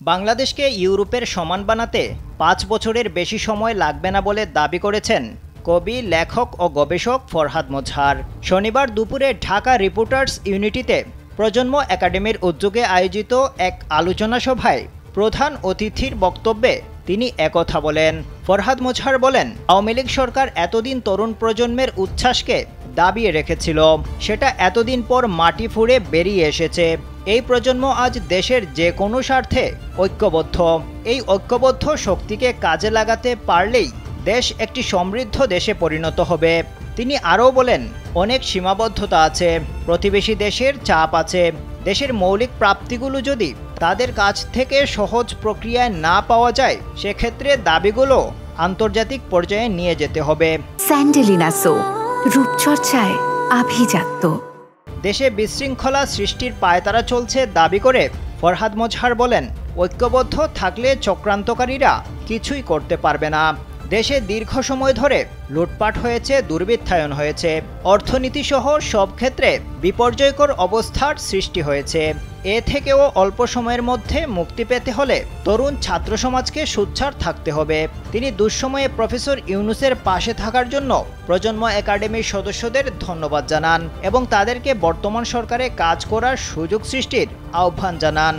বাংলাদেশকে ইউরোপের সমান বানাতে ৫ বছরের বেশি সময় লাগবে না বলে দাবি করেছেন কবি, লেখক ও গবেষক ফরহাদ মোজহার। শনিবার দুপুরে ঢাকা রিপোর্টার্স ইউনিটিতে প্রজন্ম একাডেমির উদ্যোগে আয়োজিত এক আলোচনা সভায় প্রধান অতিথির বক্তব্যে তিনি একথা বলেন। ফরহাদ মোজহার বলেন, আওয়ামী লীগ সরকার এতদিন তরুণ প্রজন্মের উচ্ছ্বাসকে দাবিয়ে রেখেছিল, সেটা এতদিন পর মাটি ফুঁড়ে বেরিয়ে এসেছে। এই প্রজন্ম আজ দেশের যে কোনো স্বার্থে ঐক্যবদ্ধ। এই ঐক্যবদ্ধ শক্তিকে কাজে লাগাতে পারলেই দেশ একটি সমৃদ্ধ দেশে পরিণত হবে। তিনি আরও বলেন, অনেক সীমাবদ্ধতা আছে, প্রতিবেশী দেশের চাপ আছে। দেশের মৌলিক প্রাপ্তিগুলো যদি তাদের কাছ থেকে সহজ প্রক্রিয়ায় না পাওয়া যায়, সেক্ষেত্রে দাবিগুলো আন্তর্জাতিক পর্যায়ে নিয়ে যেতে হবে। স্যান্ডেলিনা সো, রূপচর্চায় আভিজাত্য। দেশে বিশৃঙ্খলা সৃষ্টির পায়তারা চলছে দাবি করে ফরহাদ মোজহার বলেন, ঐক্যবদ্ধ থাকলে চক্রান্তকারীরা কিছুই করতে পারবে না। দেশে দীর্ঘ সময় ধরে লুটপাট হয়েছে, দুর্বৃত্তায়ন হয়েছে, অর্থনীতিসহ সব ক্ষেত্রে বিপর্যয়কর অবস্থার সৃষ্টি হয়েছে। এ থেকেও অল্প সময়ের মধ্যে মুক্তি পেতে হলে তরুণ ছাত্র সমাজকে সোচ্চার থাকতে হবে। তিনি দুঃসময়ে প্রফেসর ইউনূসের পাশে থাকার জন্য প্রজন্ম একাডেমির সদস্যদের ধন্যবাদ জানান এবং তাদেরকে বর্তমান সরকারে কাজ করার সুযোগ সৃষ্টির আহ্বান জানান।